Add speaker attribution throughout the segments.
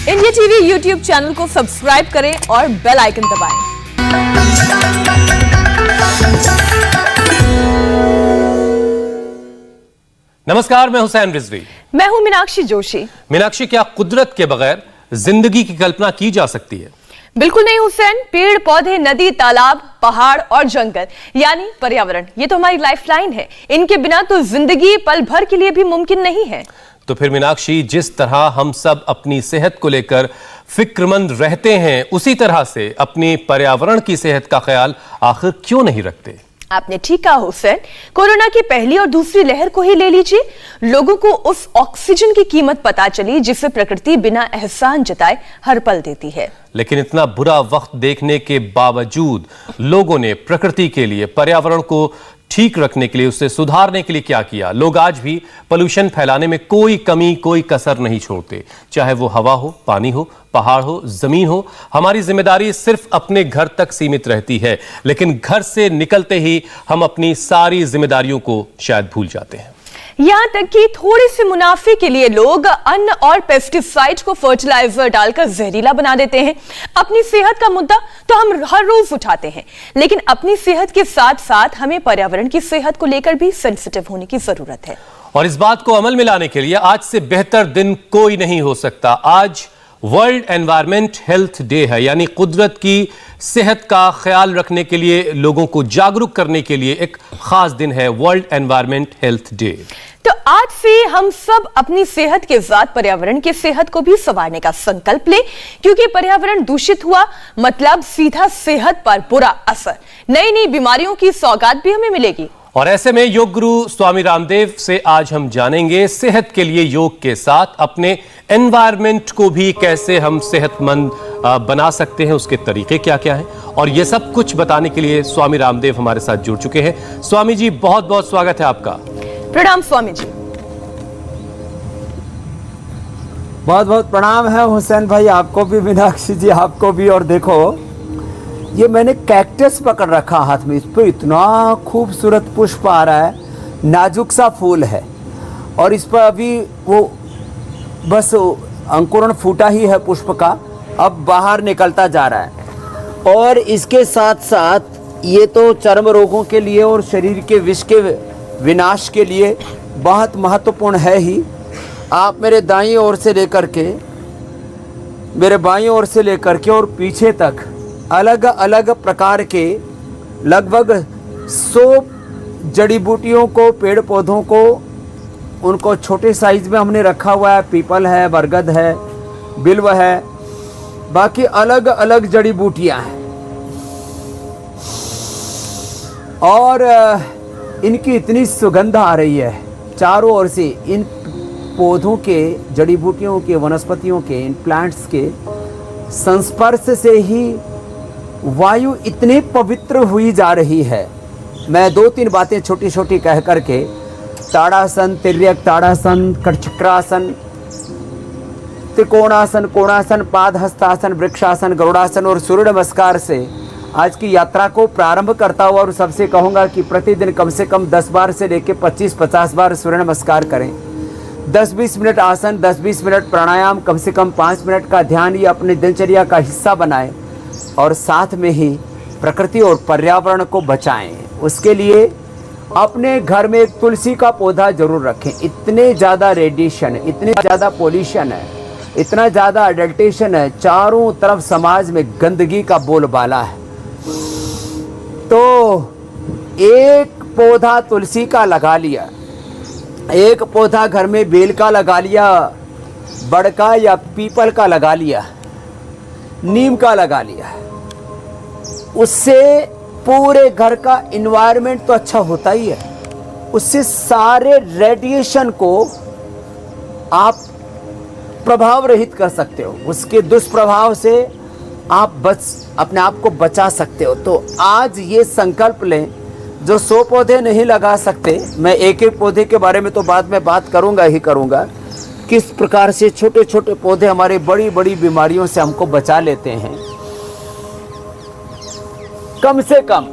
Speaker 1: India TV YouTube channel को subscribe करें और बेल आइकन दबाएं।
Speaker 2: नमस्कार, मैं हुसैन रिजवी।
Speaker 1: मैं हूं मीनाक्षी जोशी।
Speaker 2: मीनाक्षी, क्या कुदरत के बगैर जिंदगी की कल्पना की जा सकती है?
Speaker 1: बिल्कुल नहीं हुसैन। पेड़ पौधे, नदी, तालाब, पहाड़ और जंगल यानी पर्यावरण, ये तो हमारी लाइफलाइन है। इनके बिना तो जिंदगी पल भर के लिए भी मुमकिन नहीं है।
Speaker 2: तो फिर मीनाक्षी, जिस तरह हम सब अपनी सेहत को लेकर फिक्रमंद रहते हैं, उसी तरह से अपनी पर्यावरण की सेहत का ख्याल आखिर क्यों नहीं रखते?
Speaker 1: आपने ठीक कहा हुसैन। कोरोना की पहली और दूसरी लहर को ही ले लीजिए। लोगों को उस ऑक्सीजन की कीमत पता चली जिसे प्रकृति बिना एहसान जताए हर पल देती है।
Speaker 2: लेकिन इतना बुरा वक्त देखने के बावजूद लोगों ने प्रकृति के लिए, पर्यावरण को ठीक रखने के लिए, उससे सुधारने के लिए क्या किया? लोग आज भी पोल्यूशन फैलाने में कोई कमी, कोई कसर नहीं छोड़ते। चाहे वो हवा हो, पानी हो, पहाड़ हो, जमीन हो। हमारी जिम्मेदारी सिर्फ अपने घर तक सीमित रहती है, लेकिन घर से निकलते ही हम अपनी सारी जिम्मेदारियों को शायद भूल जाते हैं।
Speaker 1: यहां तक कि थोड़े से मुनाफे के लिए लोग अन्न और पेस्टिसाइड को फर्टिलाइजर डालकर जहरीला बना देते हैं। अपनी सेहत का मुद्दा तो हम हर रोज उठाते हैं, लेकिन अपनी सेहत के साथ साथ हमें पर्यावरण की सेहत को लेकर भी सेंसिटिव होने की जरूरत है।
Speaker 2: और इस बात को अमल में लाने के लिए आज से बेहतर दिन कोई नहीं हो सकता। आज वर्ल्ड एनवायरमेंट हेल्थ डे है, यानी कुदरत की सेहत का ख्याल रखने के लिए, लोगों को जागरूक करने के लिए एक खास दिन है, वर्ल्ड एनवायरमेंट हेल्थ डे।
Speaker 1: तो आज से हम सब अपनी सेहत के साथ पर्यावरण की सेहत को भी संवारने का संकल्प लें, क्योंकि पर्यावरण दूषित हुआ मतलब सीधा सेहत पर बुरा असर, नई नई बीमारियों की सौगात भी हमें मिलेगी।
Speaker 2: और ऐसे में योग गुरु स्वामी रामदेव से आज हम जानेंगे सेहत के लिए योग के साथ अपने एनवायरनमेंट को भी कैसे हम सेहतमंद बना सकते हैं, उसके तरीके क्या क्या हैं। और ये सब कुछ बताने के लिए स्वामी रामदेव हमारे साथ जुड़ चुके हैं। स्वामी जी, बहुत बहुत स्वागत है आपका।
Speaker 1: प्रणाम स्वामी जी।
Speaker 3: बहुत बहुत प्रणाम है हुसैन भाई, आपको भी, मीनाक्षी जी आपको भी। और देखो, ये मैंने कैक्टस पकड़ रखा हाथ में, इस पर इतना खूबसूरत पुष्प आ रहा है, नाजुक सा फूल है, और इस पर अभी वो बस अंकुरण फूटा ही है पुष्प का, अब बाहर निकलता जा रहा है। और इसके साथ साथ ये तो चर्म रोगों के लिए और शरीर के विष के विनाश के लिए बहुत महत्वपूर्ण है ही। आप मेरे दाईं ओर से लेकर के, मेरे बाईं ओर से लेकर के और पीछे तक अलग अलग प्रकार के लगभग 100 जड़ी बूटियों को, पेड़ पौधों को, उनको छोटे साइज में हमने रखा हुआ है। पीपल है, बरगद है, बिल्व है, बाकी अलग अलग जड़ी बूटियां हैं। और इनकी इतनी सुगंध आ रही है चारों ओर से। इन पौधों के, जड़ी बूटियों के, वनस्पतियों के, इन प्लांट्स के संस्पर्श से ही वायु इतनी पवित्र हुई जा रही है। मैं 2-3 बातें छोटी छोटी कह करके, ताड़ासन, तिर्यक ताड़ासन, कटचक्रासन, त्रिकोणासन, कोणासन, पादहस्तासन, वृक्षासन, गरुड़ासन और सूर्य नमस्कार से आज की यात्रा को प्रारंभ करता हूँ। और सबसे कहूँगा कि प्रतिदिन कम से कम 10 बार से लेकर 25-50 बार सूर्य नमस्कार करें। 10-20 मिनट आसन, 10-20 मिनट प्राणायाम, कम से कम 5 मिनट का ध्यान, ये अपनी दिनचर्या का हिस्सा बनाएं। और साथ में ही प्रकृति और पर्यावरण को बचाएं। उसके लिए अपने घर में एक तुलसी का पौधा जरूर रखें। इतने ज़्यादा रेडिएशन, इतने ज़्यादा पोल्यूशन है, इतना ज़्यादा अडल्टेशन है, चारों तरफ समाज में गंदगी का बोलबाला है। तो एक पौधा तुलसी का लगा लिया, एक पौधा घर में बेल का लगा लिया, बड़ का या पीपल का लगा लिया, नीम का लगा लिया, उससे पूरे घर का इन्वायरमेंट तो अच्छा होता ही है। उससे सारे रेडिएशन को आप प्रभाव रहित कर सकते हो, उसके दुष्प्रभाव से आप अपने आप को बचा सकते हो। तो आज ये संकल्प लें, जो 100 पौधे नहीं लगा सकते, मैं एक एक पौधे के बारे में तो बाद में बात करूंगा ही करूंगा, किस प्रकार से छोटे छोटे पौधे हमारी बड़ी बड़ी बीमारियों से हमको बचा लेते हैं। कम से कम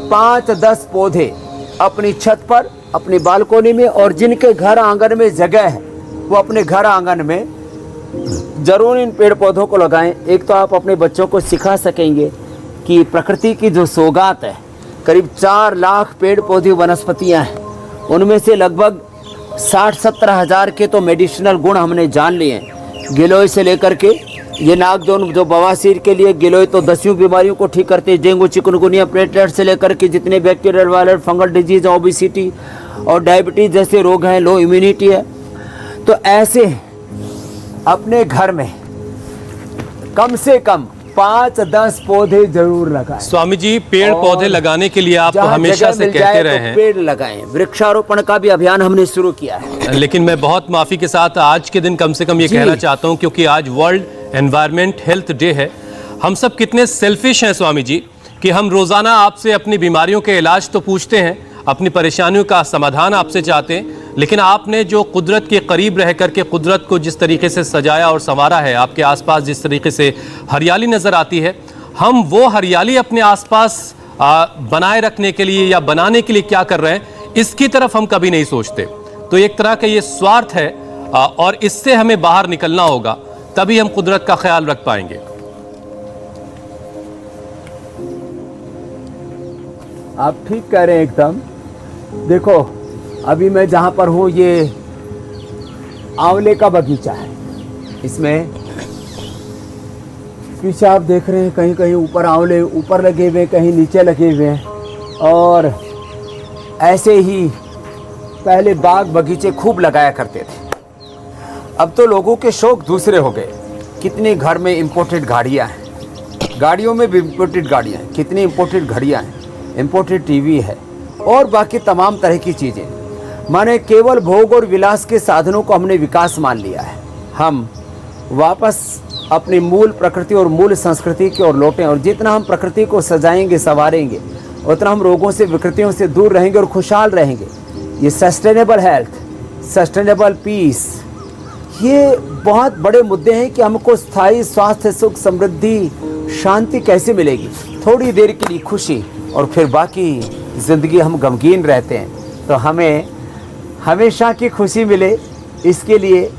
Speaker 3: 5-10 पौधे अपनी छत पर, अपनी बालकोनी में, और जिनके घर आंगन में जगह है वो अपने घर आंगन में जरूर इन पेड़ पौधों को लगाएं। एक तो आप अपने बच्चों को सिखा सकेंगे कि प्रकृति की जो सौगात है, करीब 4 लाख पेड़ पौधे वनस्पतियां हैं, उनमें से लगभग 60-70 हज़ार के तो मेडिसिनल गुण हमने जान लिए हैं। गिलोय से लेकर के ये नागदौन जो बवासीर के लिए गिलोय तो 10 बीमारियों को ठीक करते हैं, डेंगू चिकनगुनिया प्लेटलेट से लेकर के जितने bacterial viral fungal disease, obesity और डायबिटीज जैसे रोग हैं, लो इम्यूनिटी है। तो ऐसे अपने घर में कम से कम 5-10 पौधे जरूर लगाएं।
Speaker 2: स्वामी जी, पेड़ पौधे लगाने के लिए आप
Speaker 3: जहाँ
Speaker 2: हमेशा
Speaker 3: जगह
Speaker 2: से
Speaker 3: मिल
Speaker 2: कहते
Speaker 3: जाए
Speaker 2: रहे
Speaker 3: तो
Speaker 2: हैं,
Speaker 3: पेड़ लगाएं। वृक्षारोपण का भी अभियान हमने शुरू किया है।
Speaker 2: लेकिन मैं बहुत माफी के साथ आज के दिन कम से कम ये
Speaker 3: जी।
Speaker 2: कहना चाहता हूं, क्योंकि आज वर्ल्ड एनवायरनमेंट हेल्थ डे है। हम सब कितने सेल्फिश हैं स्वामी जी कि हम रोजाना आपसे अपनी बीमारियों के इलाज तो पूछते हैं, अपनी परेशानियों का समाधान आपसे चाहते हैं, लेकिन आपने जो कुदरत के करीब रह करके कुदरत को जिस तरीके से सजाया और संवारा है, आपके आसपास जिस तरीके से हरियाली नजर आती है, हम वो हरियाली अपने आसपास बनाए रखने के लिए या बनाने के लिए क्या कर रहे हैं, इसकी तरफ हम कभी नहीं सोचते। तो एक तरह का ये स्वार्थ है और इससे हमें बाहर निकलना होगा, तभी हम कुदरत का ख्याल रख पाएंगे।
Speaker 3: आप ठीक कह रहे हैं एकदम। देखो अभी मैं जहाँ पर हूँ ये आंवले का बगीचा है। इसमें पीछे आप देख रहे हैं कहीं कहीं ऊपर आंवले ऊपर लगे हुए, कहीं नीचे लगे हुए हैं। और ऐसे ही पहले बाग बगीचे खूब लगाया करते थे। अब तो लोगों के शौक दूसरे हो गए। कितने घर में इम्पोर्टेड गाड़ियाँ हैं, गाड़ियों में भी इम्पोर्टेड गाड़ियाँ हैं, कितनी इम्पोर्टेड घड़ियाँ हैं, इम्पोर्टेड टीवी है और बाकी तमाम तरह की चीज़ें। माने केवल भोग और विलास के साधनों को हमने विकास मान लिया है। हम वापस अपनी मूल प्रकृति और मूल संस्कृति की ओर लौटें, और जितना हम प्रकृति को सजाएंगे संवारेंगे उतना हम रोगों से विकृतियों से दूर रहेंगे और खुशहाल रहेंगे। ये सस्टेनेबल हेल्थ, सस्टेनेबल पीस, ये बहुत बड़े मुद्दे हैं कि हमको स्थायी स्वास्थ्य, सुख, समृद्धि, शांति कैसे मिलेगी। थोड़ी देर के लिए खुशी और फिर बाकी ज़िंदगी हम गमगीन रहते हैं। तो हमें हमेशा की खुशी मिले, इसके लिए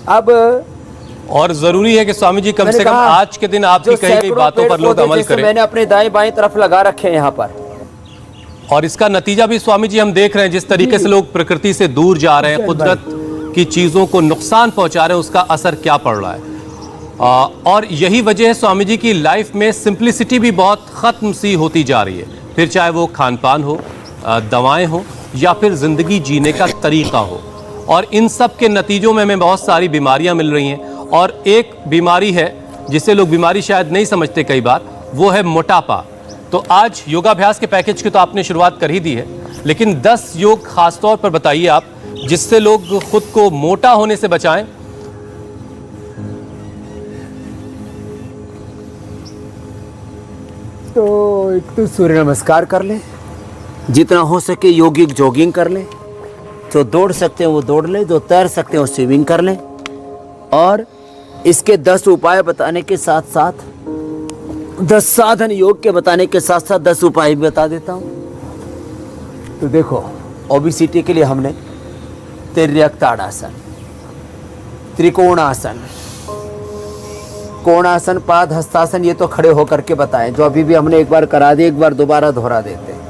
Speaker 3: अब
Speaker 2: और जरूरी है कि स्वामी जी कम से कम आज के दिन आपकी कही गई बातों पर लोग अमल करें।
Speaker 3: मैंने अपने दाएं बाएं तरफ लगा रखे हैं यहाँ पर,
Speaker 2: और इसका नतीजा भी स्वामी जी हम देख रहे हैं, जिस तरीके से लोग प्रकृति से दूर जा रहे हैं, कुदरत की चीजों को नुकसान पहुंचा रहे हैं, उसका असर क्या पड़ रहा है। और यही वजह है स्वामी जी की लाइफ में सिंप्लिसिटी भी बहुत खत्म सी होती जा रही है, फिर चाहे वो खान पान हो, दवाएं हो, या फिर जिंदगी जीने का तरीका हो। और इन सब के नतीजों में हमें बहुत सारी बीमारियां मिल रही हैं, और एक बीमारी है जिसे लोग बीमारी शायद नहीं समझते कई बार, वो है मोटापा। तो आज योगाभ्यास के पैकेज की तो आपने शुरुआत कर ही दी है, लेकिन 10 योग खासतौर पर बताइए आप, जिससे लोग खुद को मोटा होने से बचाएं।
Speaker 3: तो एक तो सूर्य नमस्कार कर लें, जितना हो सके योगिक जॉगिंग कर लें, जो दौड़ सकते हैं वो दौड़ लें, जो तैर सकते हैं वो स्विमिंग कर लें। और इसके 10 उपाय बताने के साथ साथ 10 साधन योग के बताने के साथ साथ 10 उपाय भी बता देता हूँ। तो देखो, ओबेसिटी के लिए हमने तिर्यक ताड़ासन, त्रिकोणासन, कोणासन, पाद हस्तासन, ये तो खड़े होकर के बताएं, जो अभी भी हमने एक बार करा दिए, एक बार दोबारा दोहरा देते हैं।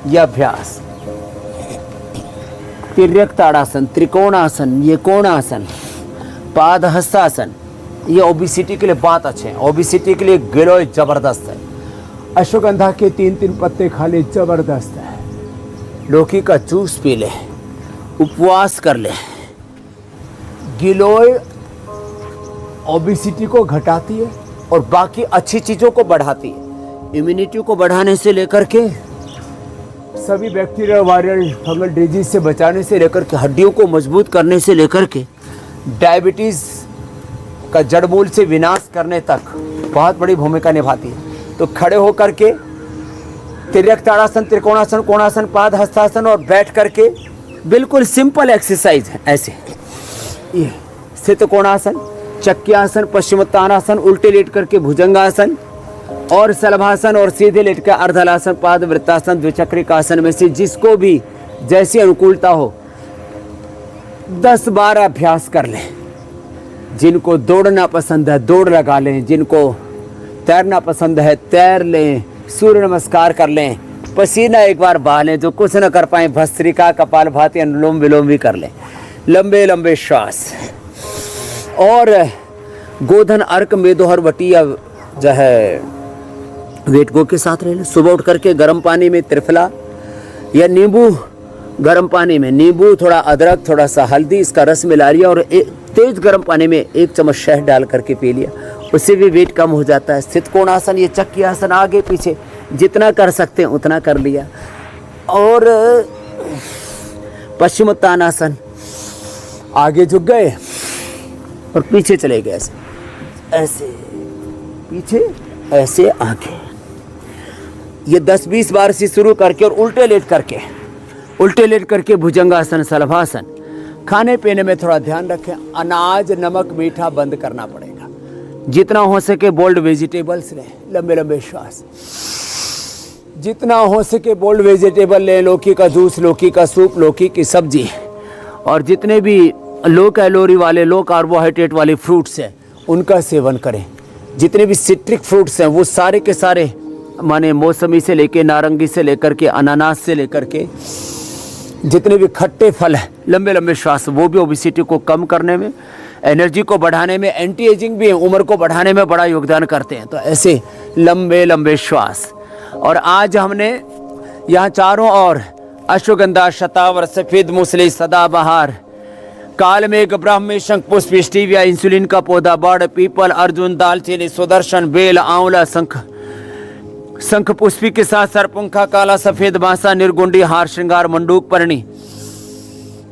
Speaker 3: यह अभ्यास तिर्यक ताड़ासन, त्रिकोणासन, ये कोणासन, पाद हस्तासन, ये ओबेसिटी के लिए बहुत अच्छे हैं। ओबेसिटी के लिए गिलोय जबरदस्त है। अश्वगंधा के 3-3 पत्ते खा ले, जबरदस्त है। लौकी का जूस पी ले, उपवास कर ले। गिलोय ओबेसिटी को घटाती है और बाकी अच्छी चीज़ों को बढ़ाती है। इम्यूनिटी को बढ़ाने से लेकर के सभी बैक्टीरिया, वायरल, फंगल डिजीज से बचाने से लेकर के हड्डियों को मजबूत करने से लेकर के डायबिटीज़ का जड़मूल से विनाश करने तक बहुत बड़ी भूमिका निभाती है। तो खड़े होकर के तिर्यक ताड़ासन, त्रिकोणासन, कोणासन, पाद हस्तासन और बैठ करके बिल्कुल सिंपल एक्सरसाइज है। ऐसे ये स्थित कोणासन, चक्यासन, पश्चिमोत्तानासन, उल्टे लेट करके भुजंगासन और सलभासन, और सीधे लेट कर अर्धलासन, पाद वृत्तासन, द्विचक्रिकासन में से जिसको भी जैसी अनुकूलता हो 10 बार अभ्यास कर लें। जिनको दौड़ना पसंद है दौड़ लगा लें, जिनको तैरना पसंद है तैर लें, सूर्य नमस्कार कर लें, पसीना एक बार बहा लें, जो कुछ न कर पाए भस्त्रिका कपालभाति अनुलोम विलोम भी कर लें, लंबे लंबे श्वास। और गोधन अर्क मेदोहर वटिया जो है वेट गो के साथ रह लें। सुबह उठ करके गर्म पानी में त्रिफला या नींबू, गर्म पानी में नींबू, थोड़ा अदरक, थोड़ा सा हल्दी, इसका रस मिला लिया और तेज गर्म पानी में 1 चम्मच शहद डाल करके पी लिया, उससे भी वेट कम हो जाता है। स्थित कोणासन, ये चक्की आसन, आगे पीछे जितना कर सकते हैं उतना कर लिया। और पश्चिमोत्तानासन, आगे झुक गए और पीछे चले गए, ऐसे ऐसे पीछे ऐसे आगे। ये 10-20 बार से शुरू करके और उल्टे लेट करके भुजंगासन, शलभासन। खाने पीने में थोड़ा ध्यान रखें, अनाज नमक मीठा बंद करना पड़ेगा। जितना हो सके बोल्ड वेजिटेबल्स लें, लंबे लंबे श्वास। जितना हो सके बोल्ड वेजिटेबल लें, लौकी का जूस, लौकी का सूप, लौकी की सब्जी। और जितने भी लो कैलोरी वाले, लो कार्बोहाइड्रेट वाले फ्रूट्स हैं उनका सेवन करें। जितने भी सिट्रिक फ्रूट्स हैं वो सारे के सारे, माने मौसमी से लेके नारंगी से लेकर के अनानास से लेकर के जितने भी खट्टे फल हैं, लंबे लंबे श्वास, वो भी ओबेसिटी को कम करने में, एनर्जी को बढ़ाने में, एंटी एजिंग भी उम्र को बढ़ाने में बड़ा योगदान करते हैं। तो ऐसे लंबे लंबे श्वास। और आज हमने यहाँ चारों ओर अश्वगंधा, शतावर, सफ़ेद मूसली, सदाबहार, कालमेघ, ब्राह्मी, शंख पुष्प, स्टीविया, इंसुलिन का पौधा, बड़, पीपल, अर्जुन, दालचीनी, सुदर्शन, बेल, आंवला, शंख पुष्पी के साथ सरपुंखा, काला सफेद बांसा, निर्गुंडी, हार श्रृंगार, मंडूक, परणी,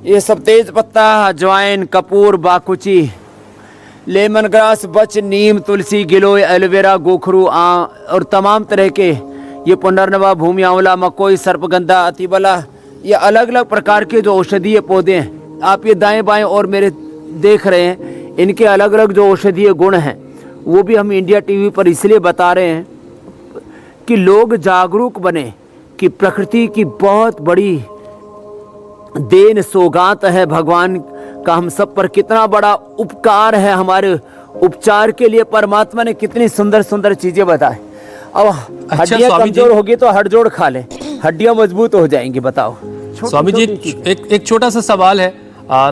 Speaker 3: ये सब तेज पत्ता, अजवाइन, कपूर, बाकुची, लेमन ग्रास, बच, नीम, तुलसी, गिलोय, एलोवेरा, गोखरू और तमाम तरह के ये पुनर्नवा, भूमि आंवला, मकोई, सर्पगंधा, अतिबला, ये अलग अलग प्रकार के जो औषधीय पौधे हैं, आप ये दाएं बाएं और मेरे देख रहे हैं, इनके अलग अलग जो औषधीय गुण हैं वो भी हम इंडिया टीवी पर इसलिए बता रहे हैं कि लोग जागरूक बने कि प्रकृति की बहुत बड़ी देन सौगात है भगवान का हम सब पर, कितना बड़ा उपकार है हमारे उपचार के लिए। परमात्मा ने कितनी सुंदर सुंदर चीजें बताई। अब हड्डियां कमजोर होगी तो हड़जोड़ खा ले, हड्डियां मजबूत हो जाएंगी। बताओ
Speaker 2: स्वामी जी, एक छोटा सा सवाल है,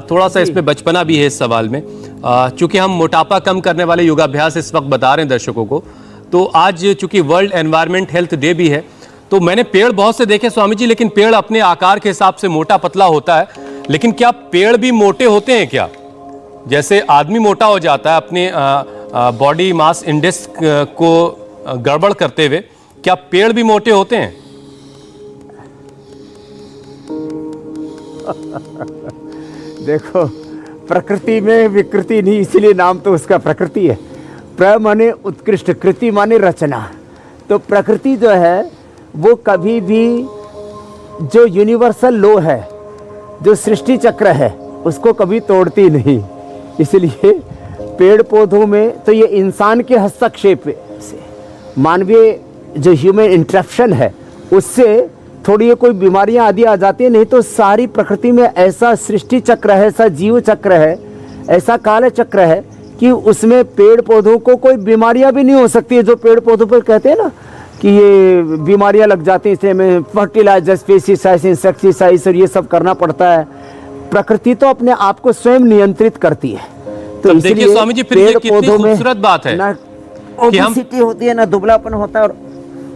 Speaker 2: थोड़ा सा इसमें बचपना भी है इस सवाल में। चूंकि हम मोटापा कम करने वाले योगाभ्यास इस वक्त बता रहे हैं दर्शकों को, तो आज चूंकि वर्ल्ड एनवायरनमेंट हेल्थ डे भी है, तो मैंने पेड़ बहुत से देखे स्वामी जी, लेकिन पेड़ अपने आकार के हिसाब से मोटा पतला होता है, लेकिन क्या पेड़ भी मोटे होते हैं क्या? जैसे आदमी मोटा हो जाता है अपने बॉडी मास इंडेक्स को गड़बड़ करते हुए, क्या पेड़ भी मोटे होते हैं?
Speaker 3: देखो, प्रकृति में विकृति नहीं, इसलिए नाम तो उसका प्रकृति है। प्र माने उत्कृष्ट, कृति माने रचना। तो प्रकृति जो है वो कभी भी जो यूनिवर्सल लॉ है, जो सृष्टि चक्र है, उसको कभी तोड़ती नहीं। इसलिए पेड़ पौधों में तो ये इंसान के हस्तक्षेप से, मानवीय जो ह्यूमन इंटरप्शन है उससे थोड़ी ये कोई बीमारियां आदि आ जाती है, नहीं तो सारी प्रकृति में ऐसा सृष्टि चक्र है, ऐसा जीव चक्र है, ऐसा काल चक्र है कि उसमें पेड़ पौधों को कोई बीमारियां भी नहीं हो सकती है। जो पेड़ पौधों पर कहते हैं ना कि ये बीमारियां लग जाती हैं, इसलिए हमें फर्टिलाइजर, पेस्टिसाइड्स, इंसेक्टिसाइड्स और ये सब करना पड़ता है। प्रकृति तो अपने आप को स्वयं नियंत्रित करती है। तो
Speaker 2: देखिए स्वामी जी, फिर ये कितनी खूबसूरत बात है
Speaker 3: ना ओबेसिटी होती है, ना दुबलापन होता है, और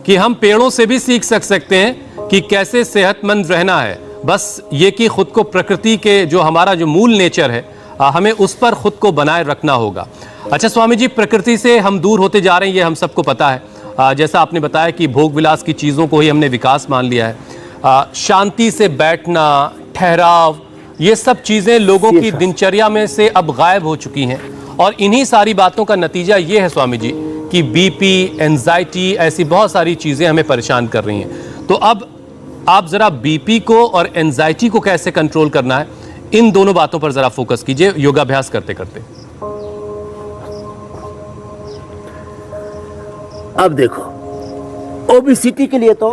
Speaker 2: कि हम पेड़ों से भी सीख सकते हैं कि कैसे सेहतमंद रहना है। बस ये कि खुद को प्रकृति के जो हमारा जो मूल नेचर है, हमें उस पर खुद को बनाए रखना होगा। अच्छा स्वामी जी, प्रकृति से हम दूर होते जा रहे हैं, ये हम सबको पता है। जैसा आपने बताया कि भोग विलास की चीज़ों को ही हमने विकास मान लिया है। शांति से बैठना, ठहराव, ये सब चीज़ें लोगों की दिनचर्या में से अब गायब हो चुकी हैं। और इन्हीं सारी बातों का नतीजा ये है स्वामी जी कि बीपी, एंजाइटी, ऐसी बहुत सारी चीज़ें हमें परेशान कर रही हैं। तो अब आप ज़रा बीपी को और एंजाइटी को कैसे कंट्रोल करना है, इन दोनों बातों पर ज़रा फोकस कीजिए योगाभ्यास करते करते।
Speaker 3: अब देखो, ओबेसिटी के लिए तो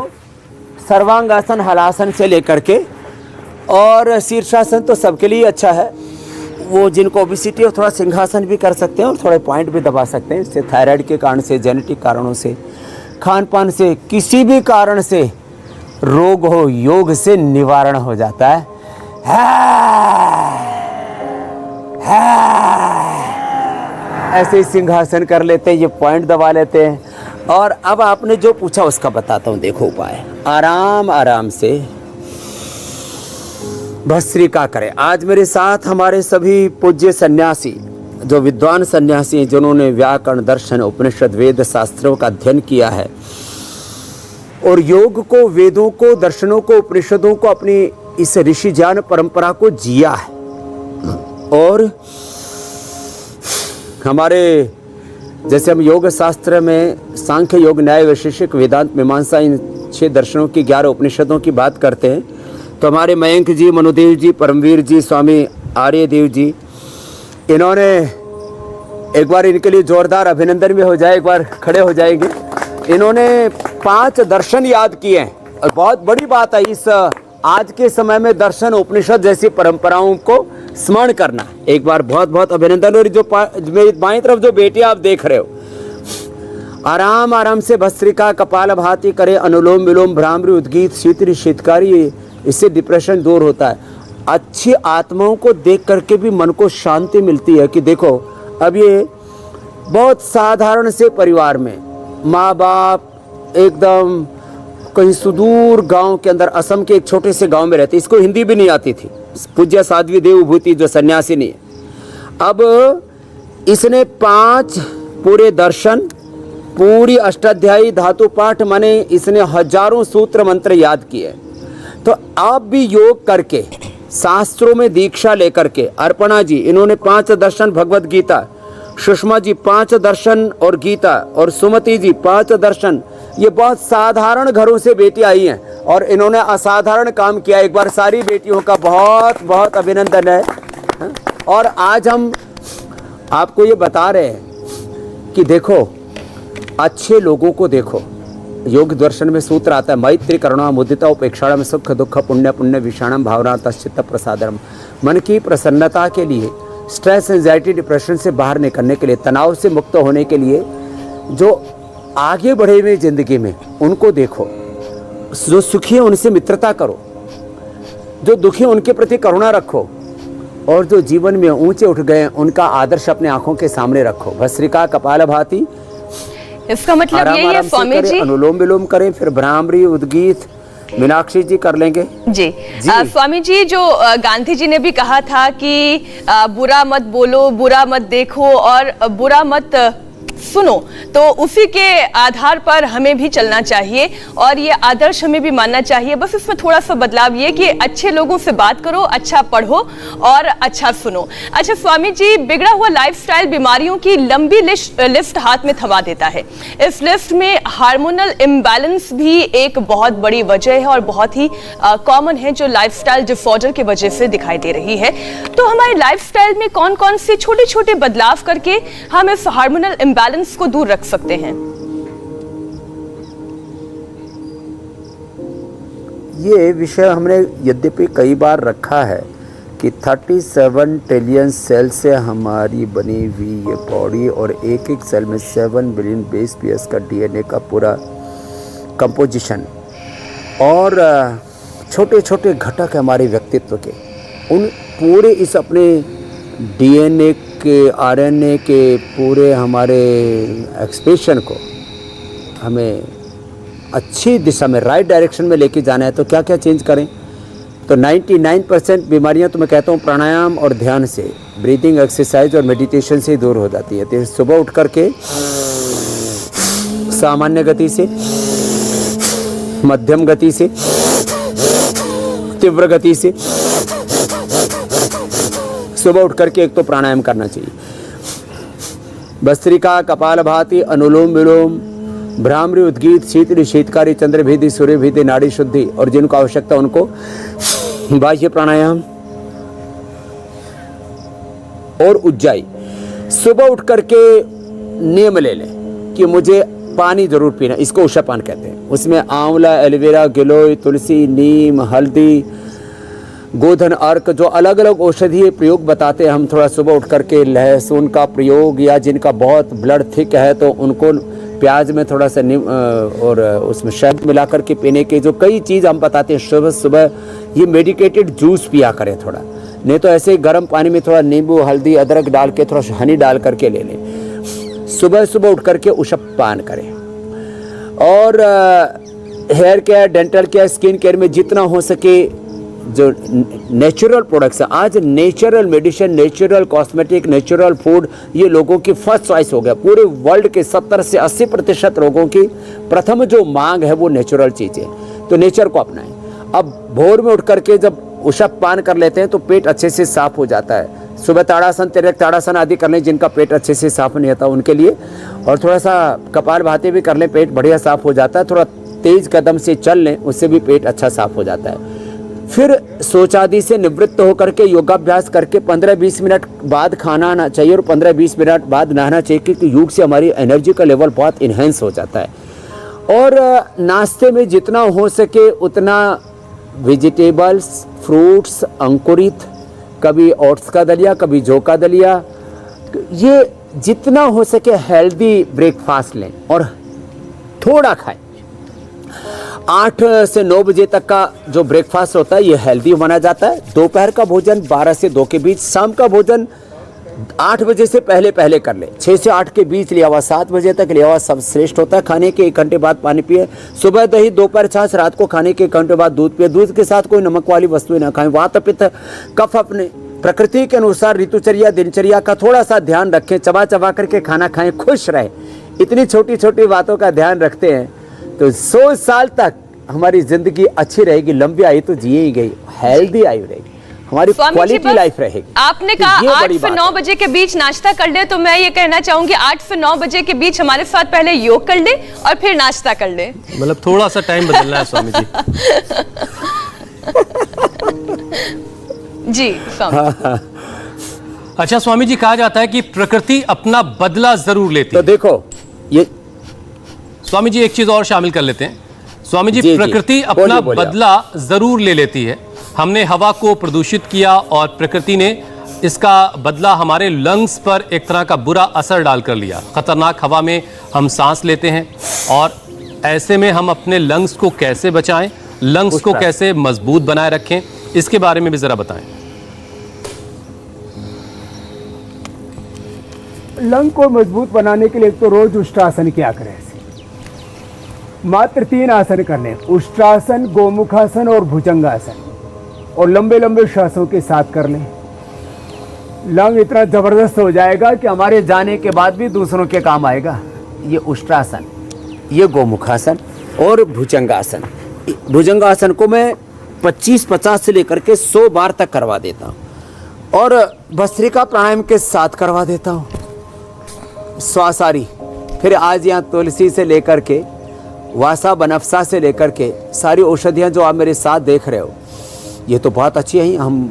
Speaker 3: सर्वांगासन, हलासन से लेकर के और शीर्षासन तो सबके लिए अच्छा है। वो जिनको ओबेसिटी हो थोड़ा सिंहासन भी कर सकते हैं और थोड़े पॉइंट भी दबा सकते हैं। इससे थायराइड के कारण से, जेनेटिक कारणों से, खान पान से, किसी भी कारण से रोग हो, योग से निवारण हो जाता है। ऐसे ही सिंहासन कर लेते हैं, ये पॉइंट दबा लेते हैं। और अब आपने जो पूछा उसका बताता हूँ, देखो उपाय। आराम आराम से भस्त्रिका करें। आज मेरे साथ हमारे सभी पूज्य सन्यासी, जो विद्वान सन्यासी हैं, जिन्होंने व्याकरण, दर्शन, उपनिषद, वेद शास्त्रों का अध्ययन किया है और योग को, वेदों को, दर्शनों को, उपनिषदों को, अपनी इस ऋषि ज्ञान परंपरा को जिया है। और हमारे जैसे हम योग शास्त्र में सांख्य, योग, न्याय, वैशेषिक, वेदांत, मीमांसा, इन 6 दर्शनों की, 11 उपनिषदों की बात करते हैं, तो हमारे मयंक जी, मनुदेव जी, परमवीर जी, स्वामी आर्यदेव जी, इन्होंने, एक बार इनके लिए जोरदार अभिनंदन भी हो जाए, एक बार खड़े हो जाएंगे। इन्होंने 5 दर्शन याद किए हैं और बहुत बड़ी बात है इस आज के समय में दर्शन, उपनिषद जैसी परंपराओं को स्मरण करना। एक बार बहुत बहुत अभिनंदन। और जो मेरी बाईं तरफ जो बेटी आप देख रहे हो, आराम आराम से भस्त्रिका, कपालभाति करे, अनुलोम विलोम, भ्रामरी, उद्गीत, शीतरी, शीतकारी, इससे डिप्रेशन दूर होता है। अच्छी आत्माओं को देख करके भी मन को शांति मिलती है कि देखो, अब ये बहुत साधारण से परिवार में माँ बाप एकदम कहीं सुदूर गांव के अंदर, असम के एक छोटे से गांव में रहते, इसको हिंदी भी नहीं आती थी। पूज्य साध्वी देवभूति जो सन्यासिनी है, अब इसने 5 पूरे दर्शन, पूरी अष्टाध्यायी धातु पाठ, माने इसने हजारों सूत्र मंत्र याद किए। तो आप भी योग करके, शास्त्रों में दीक्षा लेकर के, अर्पणा जी इन्होंने 5 दर्शन भगवत गीता, सुषमा जी 5 दर्शन और गीता, और सुमति जी 5 दर्शन। ये बहुत साधारण घरों से बेटी आई हैं और इन्होंने असाधारण काम किया। एक बार सारी बेटियों का बहुत बहुत अभिनंदन है। और आज हम आपको ये बता रहे हैं कि देखो, अच्छे लोगों को देखो। योग दर्शन में सूत्र आता है, मैत्री, करुणा, मुदिता, उपेक्षाणम, सुख दुख, पुण्य पुण्य विषाणम, भावना तश्चित्त प्रसादनम। मन की प्रसन्नता के लिए, स्ट्रेस, एंजाइटी, डिप्रेशन से बाहर निकलने के लिए, तनाव से मुक्त होने के लिए, जो आगे बढ़े हुए जिंदगी में उनको देखो। जो सुखी है उनसे मित्रता करो, जो दुखी उनके प्रति करुणा रखो, और जो जीवन में ऊंचे उठ गए उनका आदर्श अपने आंखों के सामने रखो। भस्त्रिका, कपालभाति,
Speaker 1: इसका मतलब यही है स्वामी जी,
Speaker 3: अनुलोम विलोम करें, फिर भ्रामरी, उद्गीत, मीनाक्षी जी कर लेंगे
Speaker 1: जी। स्वामी जी, जो गांधी जी ने भी कहा था कि बुरा मत बोलो, बुरा मत देखो और बुरा मत सुनो, तो उसी के आधार पर हमें भी चलना चाहिए और ये आदर्श हमें भी मानना चाहिए। बस इसमें थोड़ा सा बदलाव ये कि अच्छे लोगों से बात करो, अच्छा पढ़ो और अच्छा सुनो। अच्छा स्वामी जी, बिगड़ा हुआ लाइफस्टाइल बीमारियों की लंबी लिस्ट हाथ में थमा देता है। इस लिस्ट में हार्मोनल इम्बैलेंस भी एक बहुत बड़ी वजह है और बहुत ही कॉमन है, जो लाइफस्टाइल डिसऑर्डर की वजह से दिखाई दे रही है। तो हमारे लाइफस्टाइल में कौन कौन से छोटे छोटे बदलाव करके हम इस हार्मोनल इम्बैलेंस को दूर रख सकते हैं?
Speaker 3: ये विषय हमने यद्यपि कई बार रखा है कि 37 ट्रिलियन सेल से हमारी बनी हुई ये बॉडी, और एक एक सेल में 7 बिलियन बेस पेयर्स का डीएनए का पूरा कंपोजिशन, और छोटे छोटे घटक हमारे व्यक्तित्व के, उन पूरे इस अपने डीएनए के, आरएनए के पूरे हमारे एक्सप्रेशन को हमें अच्छी दिशा में, राइट डायरेक्शन में लेके जाना है। तो क्या क्या चेंज करें? तो 99% बीमारियां तो मैं कहता हूँ प्राणायाम और ध्यान से, ब्रीदिंग एक्सरसाइज और मेडिटेशन से दूर हो जाती है। तो सुबह उठ करके सामान्य गति से, मध्यम गति से, तीव्र गति से सुबह उठ करके एक तो प्राणायाम करना चाहिए। भस्त्रिका, कपालभाति, अनुलोम विलोम, भ्रामरी, उद्गीत, शीतली, शीतकारी, चंद्रभेदी, सूर्यभेदी, नाड़ी शुद्धि, और जिनको आवश्यकता उनको बाह्य प्राणायाम और उज्जाई। सुबह उठ करके नियम ले लें कि मुझे पानी जरूर पीना, इसको उषापान कहते हैं। उसमें आंवला, एलोवेरा, गिलोय, तुलसी, नीम, हल्दी, गोधन अर्क, जो अलग अलग औषधीय प्रयोग बताते हैं हम। थोड़ा सुबह उठ करके लहसुन का प्रयोग, या जिनका बहुत ब्लड थिक है तो उनको प्याज में थोड़ा सा और उसमें शहद मिला करके पीने के जो कई चीज़ हम बताते हैं। सुबह सुबह ये मेडिकेटेड जूस पिया करें थोड़ा, नहीं तो ऐसे गर्म पानी में थोड़ा नींबू, हल्दी, अदरक डाल के थोड़ा हनी डाल करके ले लें। सुबह सुबह उठ करके उषप पान करें। और hair care, dental care, skin care में जितना हो सके जो नेचुरल प्रोडक्ट्स हैं, आज natural medicine, natural cosmetic, natural food ये लोगों की फर्स्ट चॉइस हो गया। पूरे वर्ल्ड के 70 से 80% लोगों की प्रथम जो मांग है वो नेचुरल चीज़ें, तो नेचर को अपनाएं। अब भोर में उठ करके जब उषप पान कर लेते हैं तो पेट अच्छे से साफ हो जाता है। सुबह ताड़ासन, तिर्यक ताड़ासन आदि कर लें जिनका पेट अच्छे से साफ नहीं आता उनके लिए, और थोड़ा सा कपालभाति भी कर लें, पेट बढ़िया साफ हो जाता है। थोड़ा तेज कदम से चल लें, उससे भी पेट अच्छा साफ हो जाता है। फिर शौच आदि से निवृत्त होकर के योगाभ्यास करके 15-20 मिनट बाद खाना आना चाहिए और 15-20 मिनट बाद नहाना चाहिए, क्योंकि योग से हमारी एनर्जी का लेवल बहुत इन्हेंस हो जाता है। और नाश्ते में जितना हो सके उतना वेजिटेबल्स, फ्रूट्स, अंकुरित, कभी ओट्स का दलिया, कभी जौ का दलिया, ये जितना हो सके हेल्दी ब्रेकफास्ट लें और थोड़ा खाएं। 8 से 9 बजे तक का जो ब्रेकफास्ट होता है ये हेल्दी माना जाता है। दोपहर का भोजन 12 से 2 के बीच, शाम का भोजन 8 बजे से पहले कर ले, 6 से 8 के बीच लिया हुआ, 7 बजे तक लिया हुआ सब श्रेष्ठ होता है। खाने के 1 घंटे बाद पानी पिए, सुबह दही, दोपहर छाछ, रात को खाने के 1 घंटे बाद दूध पिए। दूध के साथ कोई नमक वाली वस्तुएं ना खाएं। वात पित्त कफ अपने प्रकृति के अनुसार ऋतुचर्या, दिनचर्या का थोड़ा सा ध्यान रखें। चबा चबा करके खाना खाएं, खुश रहें। इतनी छोटी छोटी बातों का ध्यान रखते हैं तो 100 साल तक हमारी जिंदगी अच्छी रहेगी, लंबी आयु तो जिए ही गई, हेल्दी आयु रहेगी, हमारी क्वालिटी लाइफ रहेगी।
Speaker 1: आपने कहा 8 से 9 बजे के बीच नाश्ता कर ले, तो मैं ये कहना चाहूंगी 8 से 9 बजे के बीच हमारे साथ पहले योग कर ले और फिर नाश्ता कर ले।
Speaker 2: मतलब थोड़ा सा टाइम बदलना है स्वामी जी।
Speaker 1: जी स्वामी।
Speaker 2: अच्छा स्वामी जी, कहा जाता है कि प्रकृति अपना बदला जरूर लेती है।
Speaker 3: तो देखो ये
Speaker 2: स्वामी जी एक चीज और शामिल कर लेते हैं। स्वामी जी, प्रकृति अपना बदला जरूर ले लेती है। हमने हवा को प्रदूषित किया और प्रकृति ने इसका बदला हमारे लंग्स पर एक तरह का बुरा असर डालकर लिया। खतरनाक हवा में हम सांस लेते हैं, और ऐसे में हम अपने लंग्स को कैसे बचाएं, लंग्स को कैसे मजबूत बनाए रखें, इसके बारे में भी जरा बताएं।
Speaker 3: लंग को मजबूत बनाने के लिए तो रोज उष्ट्रासन किया करें। मात्र 3 आसन करने, उष्ट्रासन, गोमुखासन और भुजंगासन, और लंबे लंबे श्वासों के साथ कर लें। लंग इतना जबरदस्त हो जाएगा कि हमारे जाने के बाद भी दूसरों के काम आएगा। ये उष्ट्रासन, ये गोमुखासन और भुजंगासन। भुजंगासन को मैं 25-50 से लेकर के 100 बार तक करवा देता हूँ, और भस्त्रिका प्राणायाम के साथ करवा देता हूँ, श्वासारी। फिर आज यहाँ तुलसी से लेकर के वासा बनफसा से लेकर के सारी औषधियाँ जो आप मेरे साथ देख रहे हो, ये तो बहुत अच्छी हैं। हम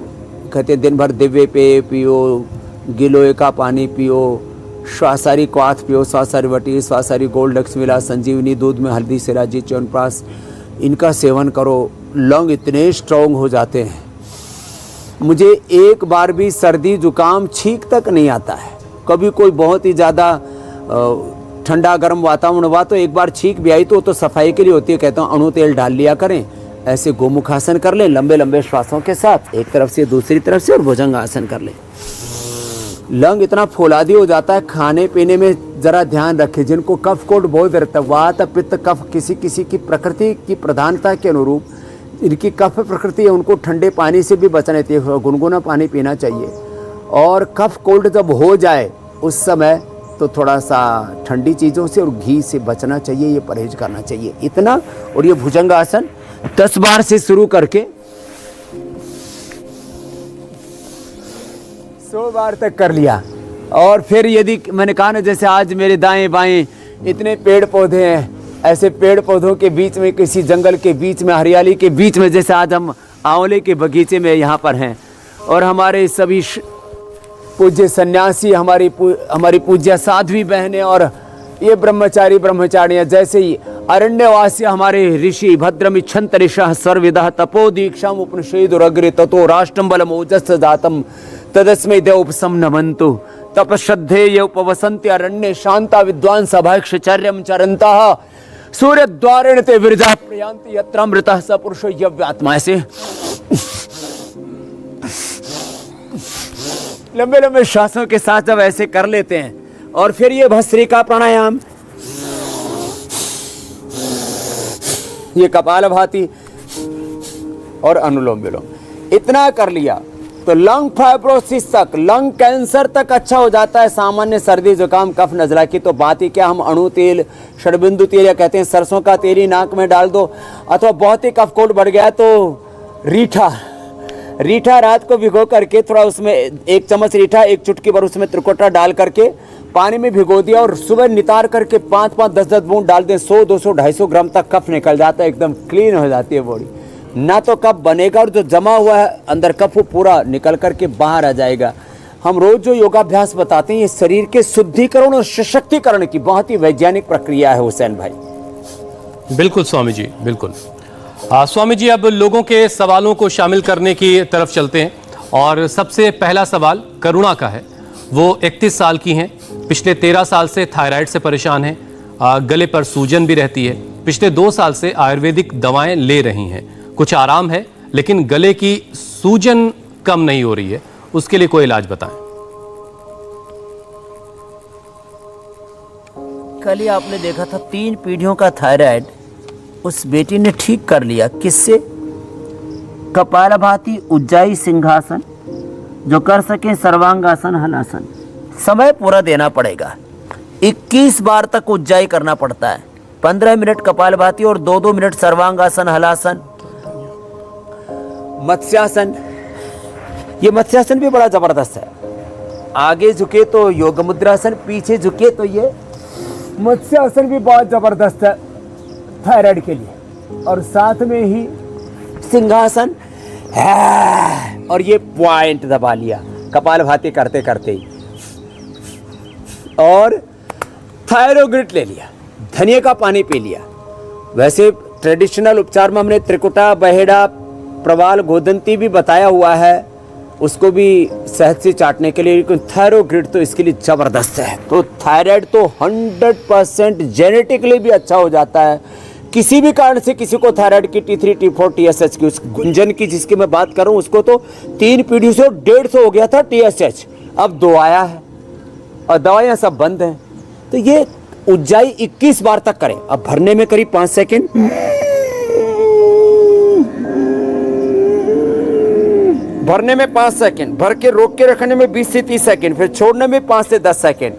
Speaker 3: कहते हैं दिन भर दिव्य पेय पियो, गिलोय का पानी पियो, श्वासारी क्वाथ पियो, श्वासारी वटी, श्वासारी गोल्ड लक्ष्मी मिला, संजीवनी दूध में हल्दी सिराजी च्यवनप्राश, इनका सेवन करो। लंग इतने स्ट्रॉन्ग हो जाते हैं, मुझे एक बार भी सर्दी जुकाम छींक तक नहीं आता है। कभी कोई बहुत ही ज़्यादा ठंडा गर्म वातावरण हुआ तो एक बार छींक भी आई तो सफाई के लिए होती है। कहता हूँ अणु तेल डाल लिया करें, ऐसे गोमुखासन कर लें लंबे लंबे श्वासों के साथ, एक तरफ से दूसरी तरफ से, और भुजंगासन कर लें। लंग इतना फौलादी हो जाता है। खाने पीने में जरा ध्यान रखें। जिनको कफ कोट बहुत रहता है, वात पित्त कफ, किसी किसी की प्रकृति की प्रधानता के अनुरूप इनकी कफ प्रकृति है, उनको ठंडे पानी से भी बचना चाहिए, गुनगुना पानी पीना चाहिए। और कफ कोल्ड जब हो जाए उस समय तो थोड़ा सा ठंडी चीज़ों से और घी से बचना चाहिए, ये परहेज करना चाहिए इतना। और ये भुजंगासन 10 बार से शुरू करके 100 बार तक कर लिया। और फिर यदि मैंने कहा ना, जैसे आज मेरे दाएं बाएं इतने पेड़ पौधे हैं, ऐसे पेड़ पौधों के बीच में, किसी जंगल के बीच में, हरियाली के बीच में, जैसे आज हम आंवले के बगीचे में यहाँ पर हैं, और हमारे सभी पूज्य सन्यासी, हमारी पूज्य साध्वी बहनें और ये ब्रह्मचारी ब्रह्मचारियां जैसे ही अरण्यवासी हमारे ऋषि भद्रमिच्छन्त ऋषः सर्वविदः तपो दीक्षाम उपनिषेदुरग्रे ततो राष्ट्रम बलम ओजस् जातम तदस्मै देवोपसम नमन्तु तपश्रद्धेय उपवसन्ति अरण्ये शांता विद्वान सभाक्षचर्यम चरन्तः सूर्यद्वारेण ते विरजाः प्रयान्ति यत्र अमृतः स पुरुषो यव्यात्मा। ऐसे लंबे लंबे श्वासों के साथ जब ऐसे कर लेते हैं और फिर ये भस्त्रिका प्राणायाम, ये कपालभाति और अनुलोम विलोम, इतना कर लिया तो लंग फाइब्रोसिस तक, लंग कैंसर तक अच्छा हो जाता है। सामान्य सर्दी जुकाम कफ नजला की तो बात ही क्या, हम अणु तेल, षडबिंदु तेल या कहते हैं सरसों का तेल ही नाक में डाल दो, अथवा बहुत ही कफ कोल्ड बढ़ गया तो रीठा रात को भिगो करके थोड़ा उसमें 1 चम्मच रीठा, 1 चुटकी भर उसमें त्रिकोटा डाल करके पानी में भिगो दिया और सुबह नितार करके 5-5, 10-10 बूंद डाल दें, 100, 200, 250 ग्राम तक कफ निकल जाता है, एकदम क्लीन हो जाती है बॉडी। ना तो कफ बनेगा और जो जमा हुआ है अंदर कफ वो पूरा निकल करके बाहर आ जाएगा। हम रोज जो योगाभ्यास बताते हैं ये शरीर के शुद्धिकरण और सशक्तिकरण की बहुत ही वैज्ञानिक प्रक्रिया है हुसैन भाई।
Speaker 2: बिल्कुल स्वामी जी, बिल्कुल। स्वामी जी, अब लोगों के सवालों को शामिल करने की तरफ चलते हैं और सबसे पहला सवाल करुणा का है। वो 31 साल की हैं, पिछले 13 साल से थायराइड से परेशान हैं, गले पर सूजन भी रहती है, पिछले 2 साल से आयुर्वेदिक दवाएं ले रही हैं, कुछ आराम है लेकिन गले की सूजन कम नहीं हो रही है, उसके लिए कोई इलाज बताएं।
Speaker 3: कल ही आपने देखा था 3 पीढ़ियों का थायराइड उस बेटी ने ठीक कर लिया। किससे? कपालभाति, उज्जाई, सिंहासन, जो कर सके सर्वांगासन, हलासन। समय पूरा देना पड़ेगा, 21 बार तक उज्जाई करना पड़ता है, 15 मिनट कपालभाति और 2-2 मिनट सर्वांगासन, हलासन, मत्स्यासन। ये मत्स्यासन भी बड़ा जबरदस्त है। आगे झुके तो योग मुद्रासन, पीछे झुके तो ये मत्स्यासन भी बहुत जबरदस्त है थायराइड के लिए। और साथ में ही सिंहासन और ये पॉइंट दबा लिया कपालभाति करते करते ही, और थायरोग्रिट ले लिया, धनिया का पानी पी लिया। वैसे ट्रेडिशनल उपचार में हमने त्रिकुटा, बहेड़ा, प्रवाल, गोदंती भी बताया हुआ है, उसको भी शहद से चाटने के लिए, लेकिन थायरोग्रिड तो इसके लिए जबरदस्त है। तो थायराइड तो 100% जेनेटिकली भी अच्छा हो जाता है। किसी भी कारण से किसी को थायराइड की T3, T4, TSH की, उस गुंजन की जिसकी मैं बात करूं, उसको तो 3 पीढ़ी से 150 हो गया था TSH, अब 2 आया है और दवाइयां सब बंद हैं। तो ये उज्जाई 21 बार तक करें। अब भरने में करीब 5 सेकेंड, भरने में 5 सेकेंड, भर के रोक के रखने में 20 से 30 सेकेंड, फिर छोड़ने में 5 से 10 सेकेंड।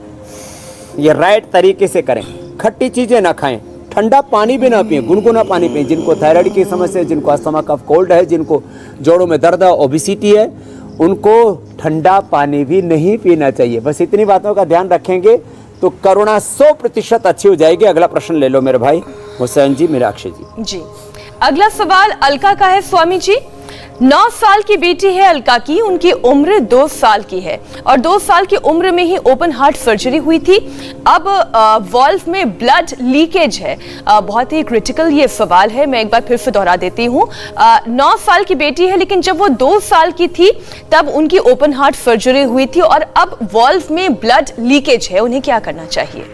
Speaker 3: ये राइट तरीके से करें। खट्टी चीजें ना खाएं, ठंडा पानी भी ना पिए, गुनगुना पानी पिए। जिनको थायराइड की समस्या है, जिनको अस्थमा कफ कोल्ड है, जिनको जोड़ों में दर्द है, ओबेसिटी है, उनको ठंडा पानी भी नहीं पीना चाहिए। बस इतनी बातों का ध्यान रखेंगे तो करुणा 100% अच्छी हो जाएगी। अगला प्रश्न ले लो मेरे भाई हुसैन जी, मीनाक्षी जी।
Speaker 1: अगला सवाल अलका का है स्वामी जी। 9 साल की बेटी है अलका की, उनकी उम्र 2 साल की है और 2 साल की उम्र में ही ओपन हार्ट सर्जरी हुई थी। अब वॉल्व में ब्लड लीकेज है। बहुत ही क्रिटिकल ये सवाल है, मैं एक बार फिर से दोहरा देती हूँ। 9 साल की बेटी है, लेकिन जब वो 2 साल की थी तब उनकी ओपन हार्ट सर्जरी हुई थी और अब वॉल्व में ब्लड लीकेज है। उन्हें क्या करना चाहिए?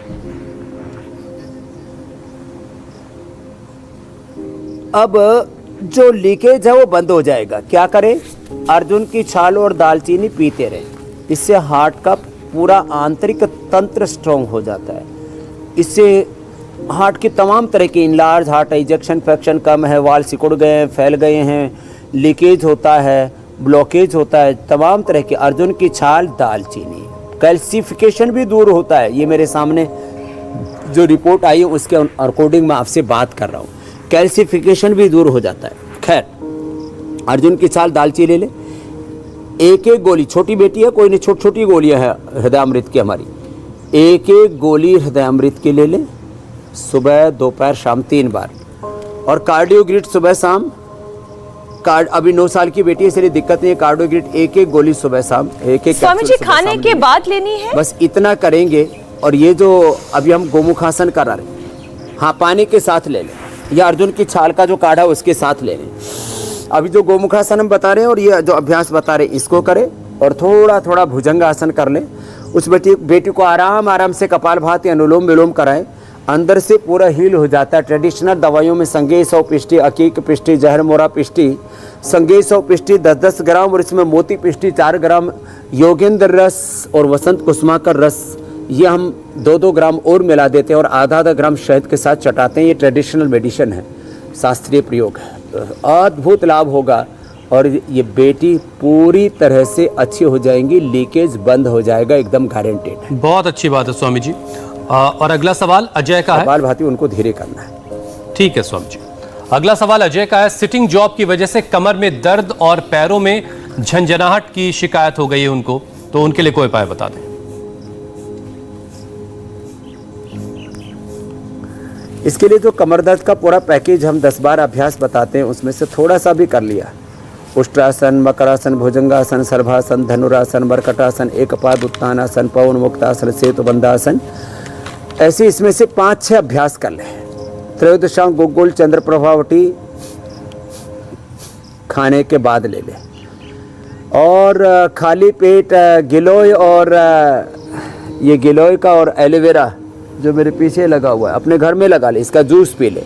Speaker 3: अब जो लीकेज है वो बंद हो जाएगा। क्या करें? अर्जुन की छाल और दालचीनी पीते रहे, इससे हार्ट का पूरा आंतरिक तंत्र स्ट्रॉन्ग हो जाता है। इससे हार्ट की तमाम तरह की इनलार्ज हार्ट, इजेक्शन फ्रैक्शन कम है, वाल सिकुड़ गए हैं, फैल गए हैं, लीकेज होता है, ब्लॉकेज होता है, तमाम तरह की। अर्जुन की छाल, दालचीनी, कैल्सिफिकेशन भी दूर होता है। ये मेरे सामने जो रिपोर्ट आई है उसके अकॉर्डिंग मैं आपसे बात कर रहा हूँ, कैल्सिफिकेशन भी दूर हो जाता है। खैर, अर्जुन की छाल, दालचीनी ले ले, 1-1 गोली। छोटी बेटी है, कोई नहीं, छोटी छोटी गोलियां हैं हृदयामृत की हमारी, 1-1 गोली हृदयामृत की ले ले, सुबह, दोपहर, शाम 3 बार। और कार्डियोग्रिड सुबह शाम। अभी 9 साल की बेटी है इसलिए दिक्कत नहीं है। कार्डियोग्रिड 1-1 गोली सुबह शाम, 1-1
Speaker 1: स्वामी जी खाने के बाद लेनी है।
Speaker 3: बस इतना करेंगे और ये जो अभी हम गोमुखासन करा रहे हैं, हाँ पानी के साथ ले लें, या अर्जुन की छाल का जो काढ़ा उसके साथ ले लें। अभी जो गोमुखासन हम बता रहे हैं और ये जो अभ्यास बता रहे हैं इसको करें, और थोड़ा थोड़ा भुजंगासन कर लें। उस बेटी को आराम आराम से कपालभाति अनुलोम विलोम कराएं, अंदर से पूरा हील हो जाता है। ट्रेडिशनल दवाइयों में संगेय 100 पिष्टी, अकीक पिष्टी, जहर मोरा पिष्टी, संगेय 100 पिष्टी 10-10 ग्राम, और इसमें मोती पिष्टी 4 ग्राम, योगेंद्र रस और वसंत कुसुमाकर रस ये हम 2-2 ग्राम और मिला देते हैं और आधा ग्राम शहद के साथ चटाते हैं। ये ट्रेडिशनल मेडिसिन है, शास्त्रीय प्रयोग है, अद्भुत लाभ होगा और ये बेटी पूरी तरह से अच्छी हो जाएंगी, लीकेज बंद हो जाएगा, एकदम गारंटेड है।
Speaker 2: बहुत अच्छी बात है स्वामी जी। और अगला सवाल अजय का है।
Speaker 3: कपालभाति उनको धीरे करना है।
Speaker 2: ठीक है स्वामी जी। अगला सवाल अजय का है। सिटिंग जॉब की वजह से कमर में दर्द और पैरों में झंझनाहट की शिकायत हो गई है उनको, तो उनके लिए कोई उपाय बता दें।
Speaker 3: इसके लिए जो कमर दर्द का पूरा पैकेज हम 10 बार अभ्यास बताते हैं, उसमें से थोड़ा सा भी कर लिया, उष्ट्रासन, मकरासन, भुजंगासन, सर्वासन, धनुरासन, मरकटासन, एकपाद उत्तानासन, पवन मुक्तासन, सेतुबंधासन, ऐसे इसमें से 5-6 अभ्यास कर लें। त्रयोदशांग गोकुल चंद्र प्रभावटी खाने के बाद ले लें, और खाली पेट गिलोय और ये गिलोय का और एलोवेरा जो मेरे पीछे लगा हुआ है अपने घर में लगा ले, इसका जूस पी ले,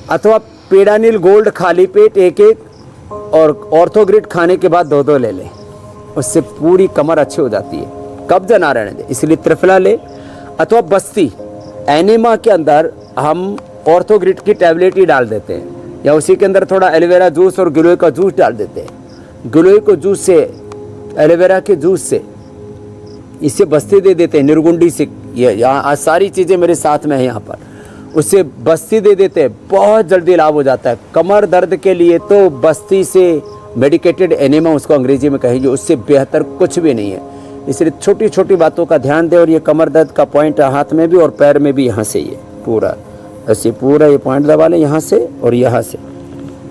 Speaker 3: अथवा पेडानिल गोल्ड खाली पेट 1-1 और ऑर्थोग्रिड खाने के बाद 2-2 ले ले, उससे पूरी कमर अच्छी हो जाती है, कब्ज ना रहने दे। इसलिए त्रिफला ले, अथवा बस्ती एनिमा के अंदर हम ऑर्थोग्रिड की टैबलेट ही डाल देते हैं, या उसी के अंदर थोड़ा एलोवेरा जूस और गिलोय का जूस डाल देते हैं। गिलोय को जूस से, एलोवेरा के जूस से इससे बस्ती दे देते हैं, निर्गुंडी से, ये यहाँ सारी चीज़ें मेरे साथ में है यहाँ पर, उससे बस्ती दे देते हैं, बहुत जल्दी लाभ हो जाता है। कमर दर्द के लिए तो बस्ती से मेडिकेटेड एनिमा उसको अंग्रेजी में कहेंगे, उससे बेहतर कुछ भी नहीं है। इसलिए छोटी छोटी बातों का ध्यान दें। और ये कमर दर्द का पॉइंट हाथ में भी और पैर में भी, यहाँ से ये पूरा ऐसे पूरा ये पॉइंट दबा लें, यहाँ से और यहाँ से,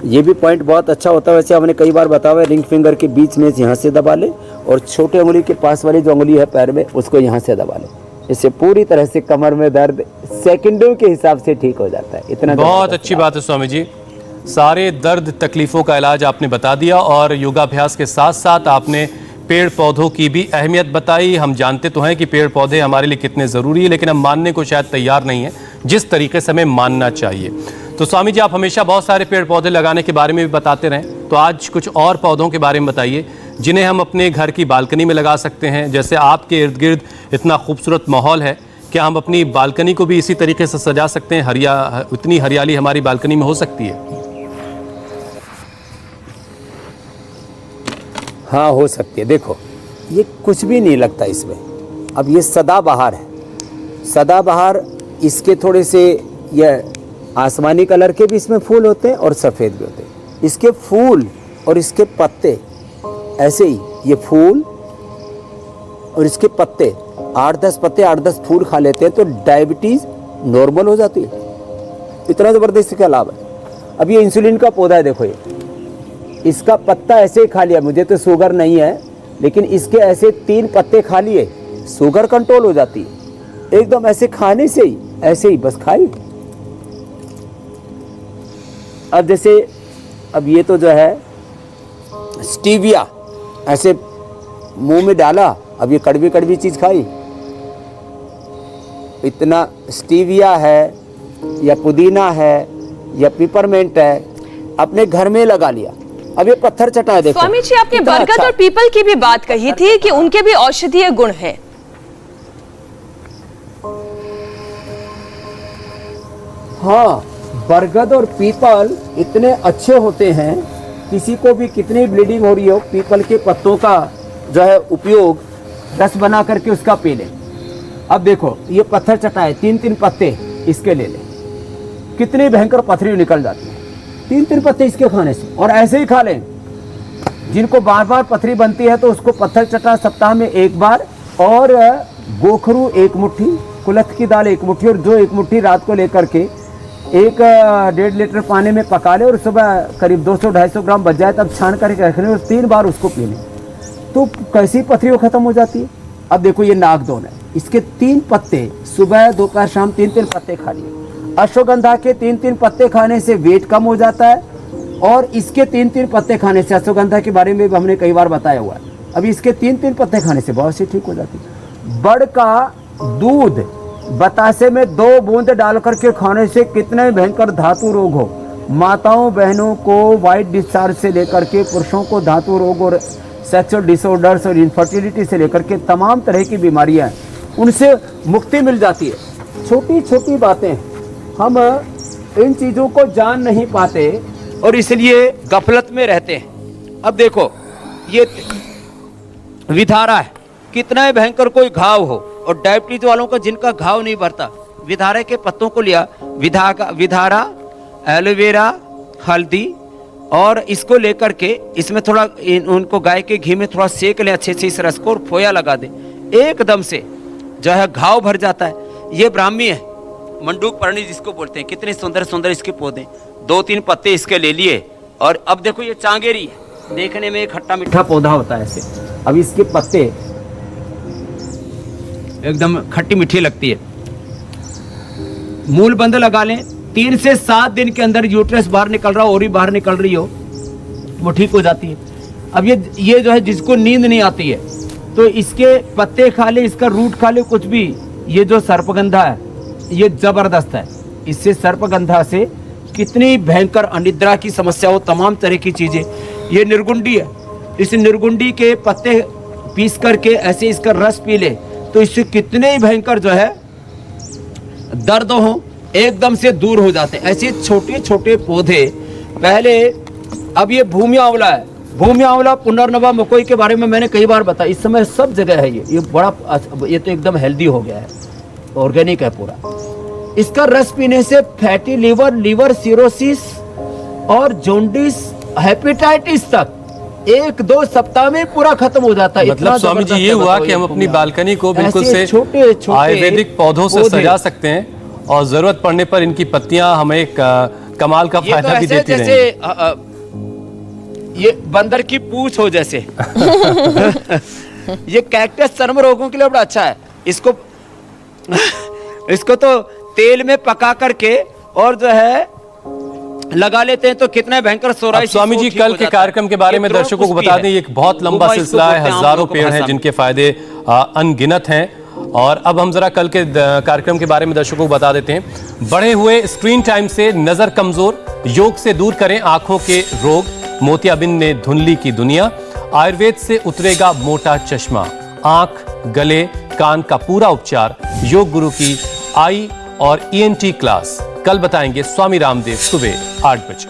Speaker 3: ये भी पॉइंट बहुत अच्छा होता है। वैसे हमने कई बार बताया है, रिंग फिंगर के बीच में यहाँ से दबा लें, और छोटे उंगली के पास वाली जो उंगली है पैर में उसको यहाँ से दबा लें। इससे पूरी तरह से कमर में दर्द सेकंडों के हिसाब से ठीक हो जाता है। इतना
Speaker 2: बहुत अच्छी बात है स्वामी जी। सारे दर्द तकलीफों का इलाज आपने बता दिया, और योगाभ्यास के साथ साथ आपने पेड़ पौधों की भी अहमियत बताई। हम जानते तो हैं कि पेड़ पौधे हमारे लिए कितने ज़रूरी है, लेकिन हम मानने को शायद तैयार नहीं है जिस तरीके से हमें मानना चाहिए। तो स्वामी जी, आप हमेशा बहुत सारे पेड़ पौधे लगाने के बारे में भी बताते रहें, तो आज कुछ और पौधों के बारे में बताइए जिन्हें हम अपने घर की बालकनी में लगा सकते हैं। जैसे आपके इर्द गिर्द इतना खूबसूरत माहौल है, क्या हम अपनी बालकनी को भी इसी तरीके से सजा सकते हैं? इतनी हरियाली हमारी बालकनी में हो सकती है?
Speaker 3: हाँ, हो सकती है। देखो, ये कुछ भी नहीं लगता इसमें। अब ये सदाबहार है, सदाबहार, इसके थोड़े से ये आसमानी कलर के भी इसमें फूल होते हैं और सफ़ेद भी होते हैं। इसके फूल और इसके पत्ते ऐसे ही, ये फूल और इसके पत्ते 8-10 पत्ते 8-10 फूल खा लेते हैं तो डायबिटीज़ नॉर्मल हो जाती है। इतना ज़बरदस्त इसका लाभ है। अब ये इंसुलिन का पौधा है, देखो, ये इसका पत्ता ऐसे ही खा लिया, मुझे तो शुगर नहीं है, लेकिन इसके ऐसे 3 पत्ते खा लिए, शुगर कंट्रोल हो जाती है एकदम, ऐसे खाने से ही, ऐसे ही बस खाई। अब जैसे, अब ये तो जो है स्टीविया, ऐसे मुंह में डाला, अब ये कड़वी कड़वी चीज़ खाई। इतना स्टीविया है या पुदीना है या पिपरमेंट है, अपने घर में लगा लिया। अब ये पत्थर चटा है, देखो।
Speaker 1: स्वामी जी, आपने बरगद
Speaker 3: अच्छा।
Speaker 1: और पीपल की भी बात कही थी कि उनके भी औषधीय गुण हैं।
Speaker 3: हाँ, बरगद और पीपल इतने अच्छे होते हैं, किसी को भी कितनी ब्लीडिंग हो रही हो, पीपल के पत्तों का जो है उपयोग रस बना करके उसका पी लें। अब देखो, ये पत्थर चटा है, 3-3 पत्ते इसके ले लें, कितनी भयंकर पथरी निकल जाती है 3-3 पत्ते इसके खाने से। और ऐसे ही खा लें, जिनको बार बार पथरी बनती है तो उसको पत्थर चटा सप्ताह में 1 बार, और गोखरू 1 मुट्ठी, कुलथ की दाल 1 मुट्ठी, और जो 1 मुट्ठी रात को लेकर के 1-1.5 लीटर पानी में पका ले, और सुबह करीब 200-250 ग्राम बच जाए तब छान करके रखने, और 3 बार उसको पी लें, तो कैसी पथरी वो खत्म हो जाती है। अब देखो ये नागदौन है, इसके 3 पत्ते सुबह दोपहर शाम 3-3 पत्ते खा लिए। अश्वगंधा के 3-3 पत्ते खाने से वेट कम हो जाता है, और इसके 3-3 पत्ते खाने से, अश्वगंधा के बारे में भी हमने कई बार बताया हुआ है, अभी इसके 3-3 पत्ते खाने से बहुत सी ठीक हो जाती है। बड़ का दूध बतासे में 2 बूंद डाल करके खाने से कितने भयंकर धातु रोग हो, माताओं बहनों को वाइट डिस्चार्ज से लेकर के पुरुषों को धातु रोग और सेक्सुअल डिसऑर्डर्स और इनफर्टिलिटी से लेकर के तमाम तरह की बीमारियां हैं, उनसे मुक्ति मिल जाती है। छोटी छोटी बातें हम इन चीज़ों को जान नहीं पाते और इसलिए गफलत में रहते हैं। अब देखो ये विधारा है, कितना ही भयंकर कोई घाव हो, और डायबिटीज वालों का जिनका घाव नहीं भरता, विधारा के पत्तों को लिया, विधारा, एलोवेरा, हल्दी, और इसको लेकर के इसमें थोड़ा उनको गाय के घी में थोड़ा सेक लें अच्छे से इस रस को, और फोया लगा दें, एकदम से जो है घाव भर जाता है। ये ब्राह्मी है, मंडूक पर्णी जिसको बोलते हैं, कितने सुंदर सुंदर इसके पौधे, 2-3 पत्ते इसके ले लिए, और अब देखो ये चांगेरी है, देखने में खट्टा मीठा पौधा होता है ऐसे। अब इसके पत्ते एकदम खट्टी मीठी लगती है, मूल बंद लगा लें, 3 से 7 दिन के अंदर यूट्रस बाहर निकल रहा हो, ओरी बाहर निकल रही हो, वो ठीक हो जाती है। अब ये जो है जिसको नींद नहीं आती है तो इसके पत्ते खा ले, इसका रूट खा ले, कुछ भी। ये जो सर्पगंधा है ये जबरदस्त है, इससे सर्पगंधा से कितनी भयंकर अनिद्रा की समस्या हो, तमाम तरह की चीजें। ये निर्गुंडी है, इस निर्गुंडी के पत्ते पीस करके ऐसे इसका रस पी ले तो इससे कितने ही भयंकर जो है दर्द हो एकदम से दूर हो जाते हैं। ऐसे छोटे छोटे पौधे पहले, अब ये भूमि आंवला है, भूमि आंवला, पुनर्नवा, मकोई के बारे में मैंने कई बार बताया, इस समय सब जगह है ये बड़ा, ये तो एकदम हेल्दी हो गया है, ऑर्गेनिक है पूरा। इसका रस पीने से फैटी लीवर सिरोसिस और जॉन्डिस, हेपेटाइटिस तक 1-2 सप्ताह में पूरा खत्म हो जाता है।
Speaker 2: मतलब स्वामी जी ये हुआ कि हम अपनी बालकनी को बिल्कुल से आयुर्वेदिक पौधों से सजा सकते हैं, और जरूरत पड़ने पर इनकी पत्तियां हमें कमाल का फायदा भी देती रहेंगी।
Speaker 3: जैसे ये बंदर की पूंछ हो जैसे ये कैक्टस चर्म रोगों के लिए बड़ा अच्छा है। इसको तो तेल में पका करके और जो है लगा लेते हैं तो कितना भयंकर सोराइसिस।
Speaker 2: स्वामी जी कल के कार्यक्रम के बारे में दर्शकों को बता दें, ये एक बहुत लंबा सिलसिला है, हजारों पेड़ हैं जिनके फायदे अनगिनत हैं। और अब हम जरा कल के कार्यक्रम के बारे में दर्शकों को बता देते हैं। बढ़े हुए स्क्रीन टाइम से नजर कमजोर, योग से दूर करें आंखों के रोग, मोतियाबिंद ने धुंधली की दुनिया, आयुर्वेद से उतरेगा मोटा चश्मा, आंख, गले, कान का पूरा उपचार, योग गुरु की आई और ENT क्लास। कल बताएंगे स्वामी रामदेव सुबह 8 बजे।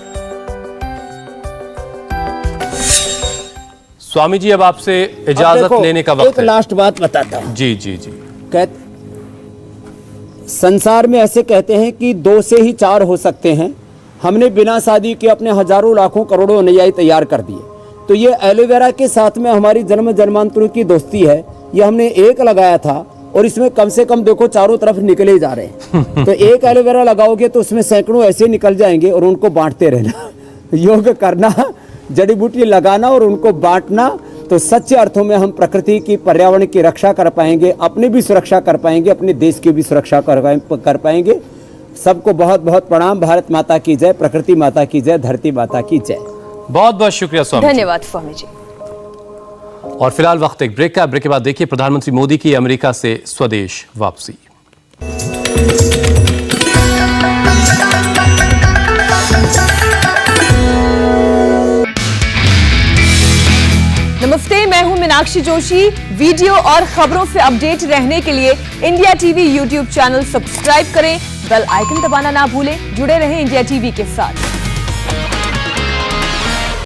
Speaker 2: स्वामी जी अब आपसे इजाजत लेने का वक्त है।
Speaker 3: एक लास्ट बात बताता हूं।
Speaker 2: जी।
Speaker 3: संसार में ऐसे कहते हैं कि 2 से ही 4 हो सकते हैं। हमने बिना शादी के अपने हजारों लाखों करोड़ों अनुयायी तैयार कर दिए। तो ये एलोवेरा के साथ में हमारी जन्म जन्मांतरों की दोस्ती है। ये हमने एक लगाया था और इसमें कम से कम देखो चारों तरफ निकले जा रहे हैं। तो एक एलोवेरा लगाओगे तो उसमें सैकड़ों ऐसे निकल जाएंगे और उनको बांटते रहना। योग करना, जड़ी बूटी लगाना और उनको बांटना, तो सच्चे अर्थों में हम प्रकृति की, पर्यावरण की रक्षा कर पाएंगे, अपनी भी सुरक्षा कर पाएंगे, अपने देश की भी सुरक्षा कर पाएंगे। सबको बहुत बहुत प्रणाम। भारत माता की जय, प्रकृति माता की जय, धरती माता की जय।
Speaker 2: बहुत बहुत शुक्रिया स्वामी।
Speaker 1: धन्यवाद स्वामी जी।
Speaker 2: और फिलहाल वक्त एक ब्रेक का। ब्रेक के बाद देखिए प्रधानमंत्री मोदी की अमेरिका से स्वदेश वापसी।
Speaker 1: नमस्ते, मैं हूं मीनाक्षी जोशी। वीडियो और खबरों से अपडेट रहने के लिए India TV YouTube channel subscribe करें, बेल आइकन दबाना ना भूलें। जुड़े रहें इंडिया टीवी के साथ।